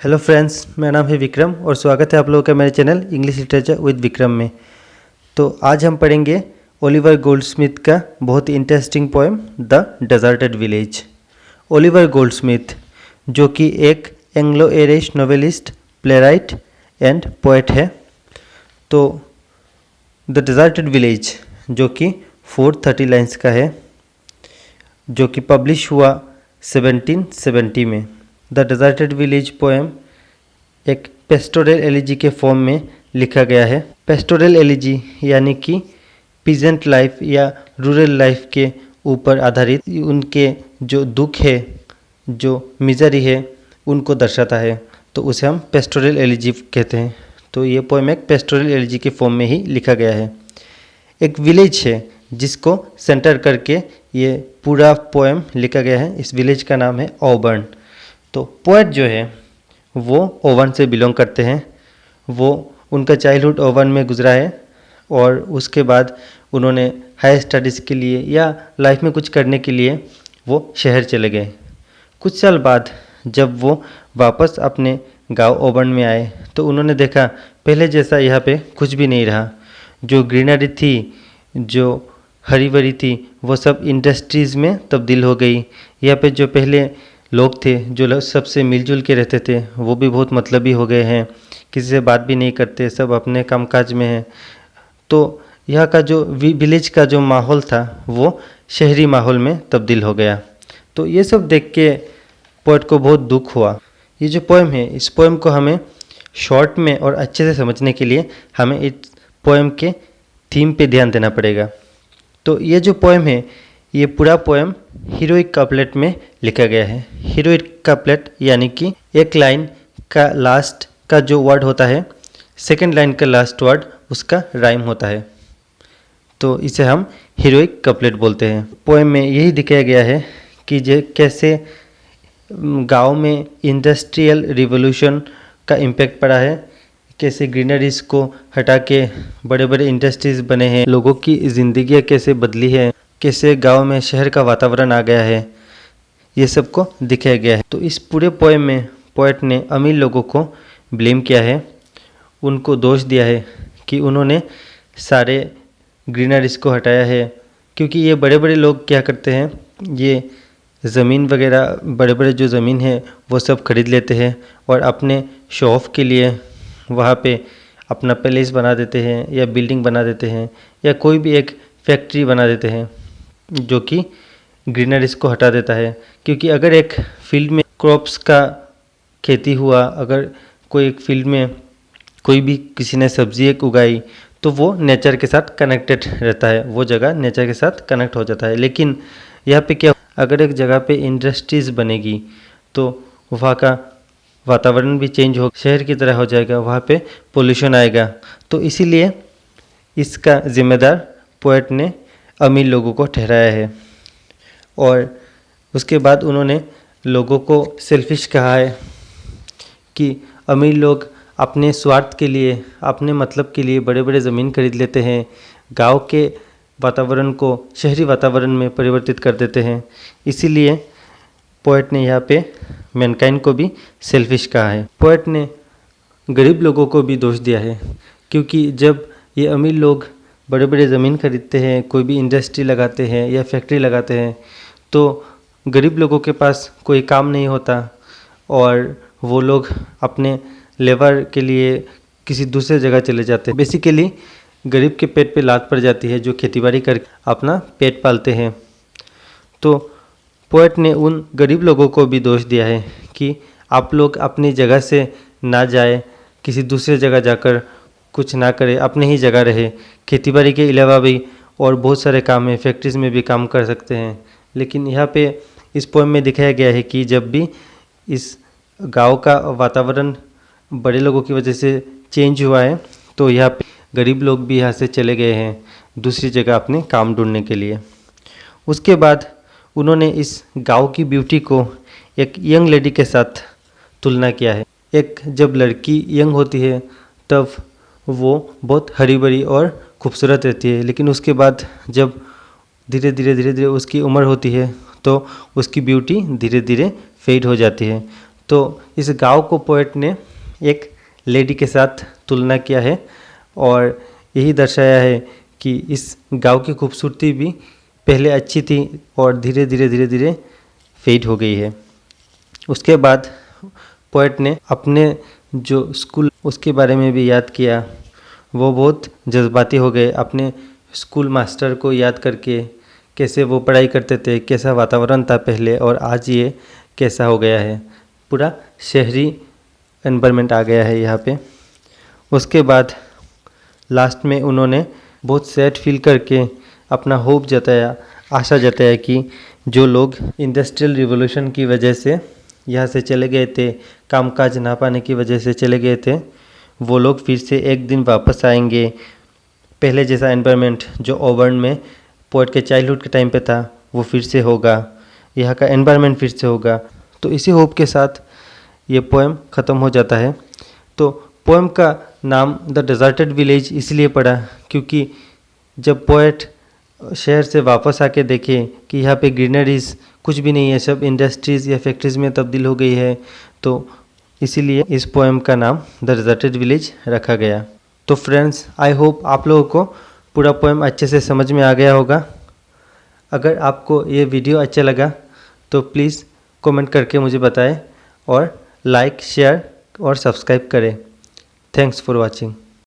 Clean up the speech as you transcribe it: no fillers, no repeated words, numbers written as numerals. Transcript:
Hello friends, मेरा नाम है विक्रम और स्वागत है आप लोगों का मेरे channel English literature with Vikram में। तो आज हम पढ़ेंगे ओलिवर गोल्डस्मिथ का बहुत ही interesting poem The Deserted Village. Oliver Goldsmith जो कि एक Anglo Irish novelist, playwright and poet है। तो द डेजर्टेड विलेज जो कि 430 लाइन्स का है, जो कि पब्लिश हुआ 1770 में। द डेजर्टेड विलेज पोएम एक पेस्टोरल एलिजी के फॉर्म में लिखा गया है। पेस्टोरल एलिजी यानी कि पीजेंट लाइफ या रूरल लाइफ के ऊपर आधारित उनके जो दुख है, जो मिजरी है, उनको दर्शाता है, तो उसे हम पेस्टोरल एलिजी कहते हैं। तो ये पोएम एक पेस्टोरल एलिजी के फॉर्म में ही लिखा गया है। एक विलेज है जिसको सेंटर करके ये पूरा पोएम लिखा गया है। इस विलेज का नाम है ऑबर्न। तो पोएट जो है वो ओवन से बिलोंग करते हैं। वो उनका चाइल्डहुड ओवन में गुजरा है और उसके बाद उन्होंने हायर स्टडीज़ के लिए या लाइफ में कुछ करने के लिए वो शहर चले गए। कुछ साल बाद जब वो वापस अपने गांव ओवन में आए तो उन्होंने देखा पहले जैसा यहाँ पे कुछ भी नहीं रहा। जो ग्रीनरी थी, जो हरी भरी थी, वो सब इंडस्ट्रीज़ में तब्दील हो गई। यहाँ पे जो पहले लोग थे, जो लोग सबसे मिलजुल के रहते थे, वो भी बहुत मतलबी हो गए हैं, किसी से बात भी नहीं करते, सब अपने कामकाज में हैं। तो यहाँ का जो विलेज का जो माहौल था वो शहरी माहौल में तब्दील हो गया। तो ये सब देख के पोएट को बहुत दुख हुआ। ये जो पोएम है, इस पोएम को हमें शॉर्ट में और अच्छे से समझने के लिए हमें इस पोएम के थीम पे ध्यान देना पड़ेगा। तो ये जो पोएम है, ये पूरा पोएम हीरोइक कपलेट में लिखा गया है। हीरोइक कपलेट यानी कि एक लाइन का लास्ट का जो वर्ड होता है, सेकंड लाइन का लास्ट वर्ड उसका राइम होता है, तो इसे हम हीरोइक कपलेट बोलते हैं। पोएम में यही दिखाया गया है कि जे कैसे गांव में इंडस्ट्रियल रिवॉल्यूशन का इम्पैक्ट पड़ा है, कैसे ग्रीनरीज को हटा के बड़े बड़े इंडस्ट्रीज बने हैं, लोगों की ज़िंदगियाँ कैसे बदली है, कैसे गांव में शहर का वातावरण आ गया है, ये सब को दिखाया गया है। तो इस पूरे पोएम में पोएट ने अमीर लोगों को ब्लेम किया है, उनको दोष दिया है कि उन्होंने सारे ग्रीनरीज को हटाया है। क्योंकि ये बड़े बड़े लोग क्या करते हैं, ये ज़मीन वगैरह, बड़े बड़े जो ज़मीन है वो सब खरीद लेते हैं और अपने शो ऑफ के लिए वहाँ पे अपना पैलेस बना देते हैं या बिल्डिंग बना देते हैं या कोई भी एक फैक्ट्री बना देते हैं जो कि ग्रीनरीज को हटा देता है। क्योंकि अगर एक फील्ड में क्रॉप्स का खेती हुआ, अगर कोई एक फील्ड में कोई भी किसी ने सब्जी एक उगाई, तो वो नेचर के साथ कनेक्टेड रहता है, वो जगह नेचर के साथ कनेक्ट हो जाता है। लेकिन यहाँ पे क्या, अगर एक जगह पे इंडस्ट्रीज़ बनेगी तो वहाँ का वातावरण भी चेंज हो, शहर की तरह हो जाएगा, वहाँ पे पोल्यूशन आएगा। तो इसीलिए इसका जिम्मेदार पोएट ने अमीर लोगों को ठहराया है। और उसके बाद उन्होंने लोगों को सेल्फिश कहा है कि अमीर लोग अपने स्वार्थ के लिए, अपने मतलब के लिए बड़े बड़े ज़मीन खरीद लेते हैं, गांव के वातावरण को शहरी वातावरण में परिवर्तित कर देते हैं। इसीलिए पोएट ने यहाँ पे मैनकाइंड को भी सेल्फिश कहा है। पोएट ने गरीब लोगों को भी दोष दिया है, क्योंकि जब ये अमीर लोग बड़े बड़े ज़मीन खरीदते हैं, कोई भी इंडस्ट्री लगाते हैं या फैक्ट्री लगाते हैं, तो गरीब लोगों के पास कोई काम नहीं होता और वो लोग अपने लेबर के लिए किसी दूसरे जगह चले जाते हैं। बेसिकली गरीब के पेट पे लात पड़ जाती है जो खेतीबाड़ी कर अपना पेट पालते हैं। तो पोएट ने उन गरीब लोगों को भी दोष दिया है कि आप लोग अपनी जगह से ना जाए, किसी दूसरे जगह जाकर कुछ ना करे, अपने ही जगह रहे। खेतीबाड़ी के अलावा भी और बहुत सारे काम है, फैक्ट्रीज़ में भी काम कर सकते हैं। लेकिन यहाँ पे इस पोएम में दिखाया गया है कि जब भी इस गांव का वातावरण बड़े लोगों की वजह से चेंज हुआ है, तो यहाँ पे गरीब लोग भी यहाँ से चले गए हैं दूसरी जगह अपने काम ढूंढने के लिए। उसके बाद उन्होंने इस गांव की ब्यूटी को एक यंग लेडी के साथ तुलना किया है। एक जब लड़की यंग होती है तब वो बहुत हरी भरी और खूबसूरत रहती है, लेकिन उसके बाद जब धीरे धीरे उसकी उम्र होती है तो उसकी ब्यूटी धीरे धीरे फेड हो जाती है। तो इस गांव को पोएट ने एक लेडी के साथ तुलना किया है और यही दर्शाया है कि इस गांव की खूबसूरती भी पहले अच्छी थी और धीरे धीरे फेड हो गई है। उसके बाद पोएट ने अपने जो स्कूल उसके बारे में भी याद किया। वो बहुत जज्बाती हो गए अपने स्कूल मास्टर को याद करके, कैसे वो पढ़ाई करते थे, कैसा वातावरण था पहले और आज ये कैसा हो गया है, पूरा शहरी एनवायरनमेंट आ गया है यहाँ पे। उसके बाद लास्ट में उन्होंने बहुत सैड फील करके अपना होप जताया, आशा जताया कि जो लोग इंडस्ट्रियल रिवॉल्यूशन की वजह से यहाँ से चले गए थे, कामकाज ना पाने की वजह से चले गए थे, वो लोग फिर से एक दिन वापस आएंगे। पहले जैसा एनवायरनमेंट जो ओबर्न में पोएट के चाइल्डहुड के टाइम पे था वो फिर से होगा, यहाँ का एनवायरनमेंट फिर से होगा। तो इसी होप के साथ ये पोएम ख़त्म हो जाता है। तो पोएम का नाम द डेजर्टेड विलेज इसलिए पड़ा क्योंकि जब पोएट शहर से वापस आके देखे कि यहाँ पे ग्रीनरीज कुछ भी नहीं है, सब इंडस्ट्रीज़ या फैक्ट्रीज़ में तब्दील हो गई है, तो इसीलिए इस पोएम का नाम द डेजर्टेड विलेज रखा गया। तो फ्रेंड्स, आई होप आप लोगों को पूरा पोएम अच्छे से समझ में आ गया होगा। अगर आपको ये वीडियो अच्छा लगा तो प्लीज़ कमेंट करके मुझे बताएं और लाइक, शेयर और सब्सक्राइब करें। Thanks for watching.